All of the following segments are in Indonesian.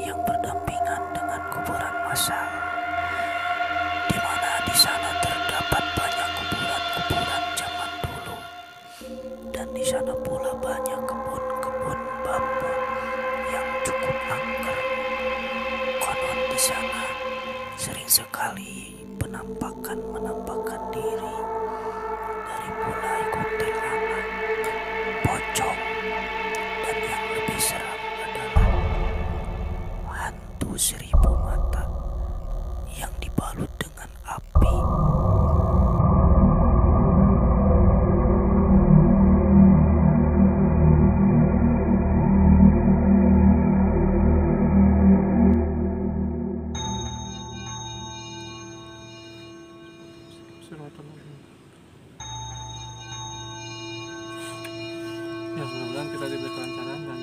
yang berdampingan dengan kuburan massal, di mana di sana terdapat banyak kuburan-kuburan zaman dulu, dan di sana pula banyak kebun-kebun bambu yang cukup angker. Konon di sana sering sekali penampakan diri dari mulai kuntilanak, pocong, dan yang lebih seram adalah hantu 1000 mata yang dibalut dengan api. Ya, mudah-mudahan kita diberi kelancaran dan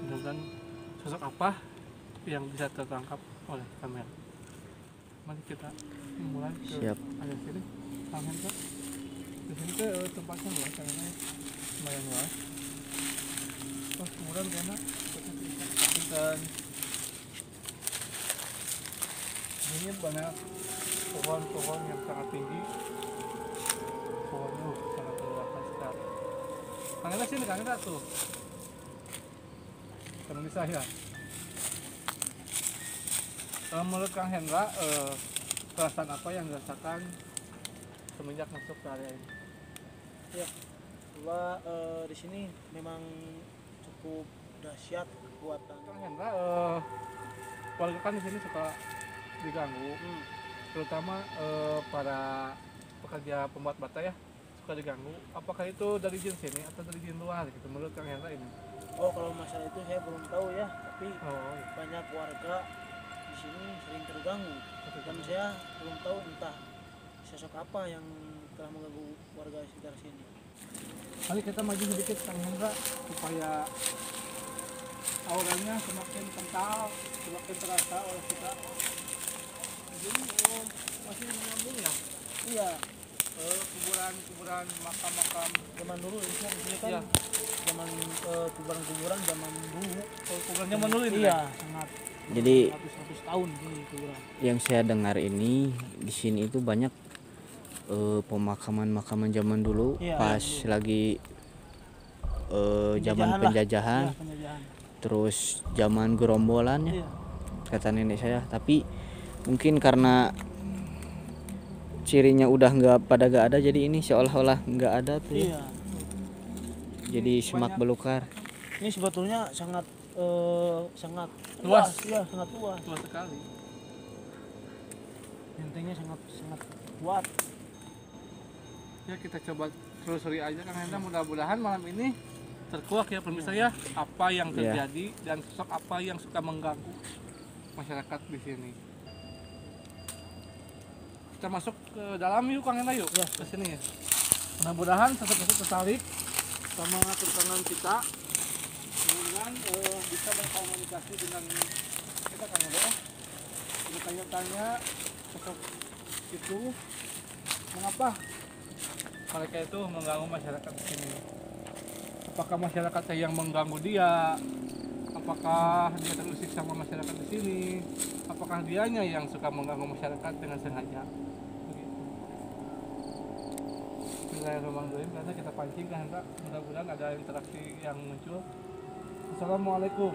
mudah-mudahan sosok apa yang bisa tertangkap oleh kamera. Mari kita mulai ke Siap. area sini. Tangan Kak. Di sini tuh tempatnya luas, karena lumayan luas. Oh, kemudian karena dan ini banyak pohon-pohon yang sangat tinggi. Pohonnya sangat luas sekali. Kang Hendra sini, Kang Hendra tuh. Karena di saya. Menurut Kang Hendra, perasaan apa yang dirasakan semenjak masuk ke area ini? Ya, bahwa di sini memang cukup dahsyat kekuatan. Kang Hendra, warga kan di sini suka diganggu, terutama para pekerja pembuat bata ya suka diganggu. Apakah itu dari jin sini atau dari jin luar gitu menurut Kang Hendra ini? Oh, kalau masalah itu saya belum tahu ya, tapi Oh, iya. banyak warga di sini sering terganggu. Dan saya belum tahu entah sosok apa yang telah mengganggu warga sekitar sini. Mari kita maju sedikit Kang Hendra supaya auranya semakin kental, semakin terasa oleh kita. Jadi masih menyambung ya? Iya, Kuburan-kuburan, makam-makam zaman dulu di sini kan Iya. zaman kuburan-kuburan zaman dulu. kuburan zaman dulu ini. Iya, sangat. Jadi Ratus-ratus tahun ini kuburan. yang saya dengar ini di sini itu banyak pemakaman zaman dulu, Iya, pas dulu. lagi zaman Penjajahan lah. penjajahan, Iya, penjajahan. terus zaman gerombolan ya, Iya. kata nenek saya. Tapi mungkin karena cirinya udah gak ada, jadi ini seolah-olah nggak ada tuh ya. Iya. Jadi semak belukar. Ini sebetulnya sangat sangat Luas. ya, sangat luas. Luas sekali. Bentengnya sangat kuat. Ya kita coba telusuri aja Kang Hendra, mudah-mudahan malam ini terkuak ya pemirsa ya apa yang Iya. terjadi dan sosok apa yang suka mengganggu masyarakat di sini. Kita masuk ke dalam yuk Kang Hendra yuk. Ya. Ke sini ya. Mudah-mudahan sosok-sosok tertarik sama keterangan kita. Mudah-mudahan bisa berkomunikasi dengan kita Kang Hendra ya. Kita tanya-tanya sosok itu mengapa mereka itu mengganggu masyarakat di sini. Apakah masyarakatnya yang mengganggu dia? Apakah dia terusik sama masyarakat di sini? Apakah dianya yang suka mengganggu masyarakat dengan sengaja? Begitu. Bismillahirrahmanirrahim. Karena kita pancing kan, mudah-mudahan ada interaksi yang muncul. Assalamualaikum.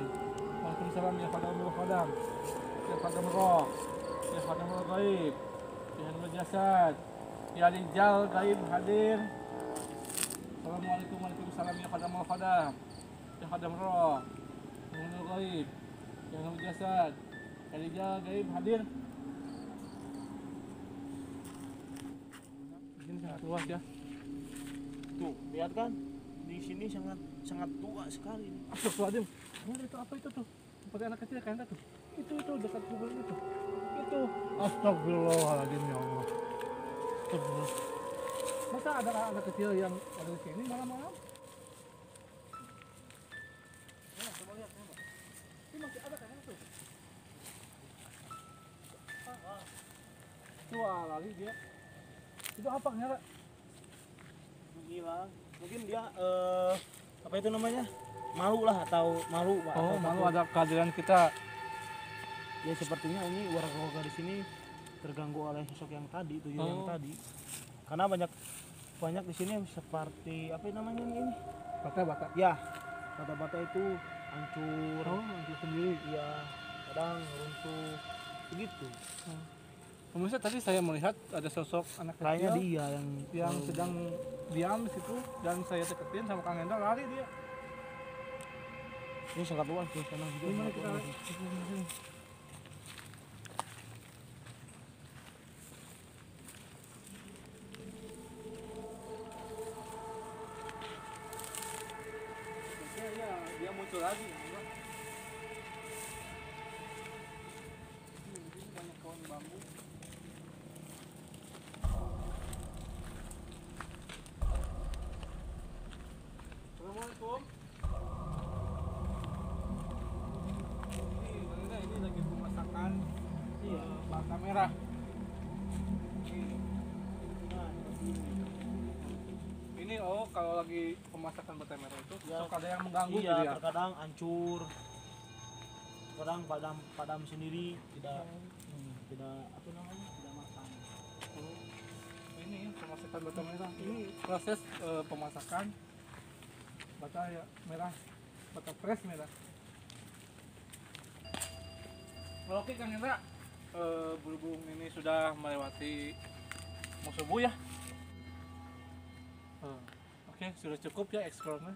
Waalaikumsalam ya Fadam Fadam. Ya Fadam Roh. Ya Fadam Roh Gaib. Ya Hanul Jasad. Ya Rijal Gaib hadir. Assalamualaikum Waalaikumsalam ya Fadam Fadam. Ya Fadam Roh. Ya Hanul Gaib. Ya Hanul Jasad. Ya Rijal Gaib hadir. Di sini sangat luas ya. Tuh, lihat kan? Di sini sangat tua sekali. Astagfirullahaladzim. Itu apa itu tuh? Seperti anak kecil kayak tuh. Itu dekat kuburan itu. Itu. Astagfirullahaladzim ya Allah. Astagfirullah. Masa ada anak kecil yang ada di sini malam-malam? Nah, coba lihat, coba. Ini masih ada kayaknya tuh. Wah, lali dia. Itu apa nyala? Gila. Mungkin dia apa itu namanya? Malu lah atau malu Pak. Oh, Atau malu takut. ada kehadiran kita. Ya sepertinya ini warga-warga di sini terganggu oleh sosok yang tadi, tuyul yang Oh. tadi. Karena banyak di sini seperti apa namanya ini? Bata-bata. Ya, bata-bata itu hancur. Oh, hancur sendiri. Iya, kadang runtuh begitu. Pemirsa, tadi saya melihat ada sosok anak Kayaknya kecil dia yang sedang diam di situ dan saya deketin sama Kang Hendra, lari dia. ini sangat luas di sana juga. Gimana sangat kita luas. Ya, dia muncul lagi. Ini banyak pohon bambu. Assalamualaikum. Ini lagi pemasakan bata merah. Ini kalau lagi pemasakan bata merah itu Ya, suka ada yang mengganggu iya, gitu ya. terkadang hancur, terkadang padam sendiri, tidak apa namanya, tidak matang. Ini pemasakan bata merah. Ini proses pemasakan bata ya merah, bata fresh merah. Oke Kang Hendra, berhubung ini sudah melewati mau subuh ya. Oke, sudah cukup ya eksplornya.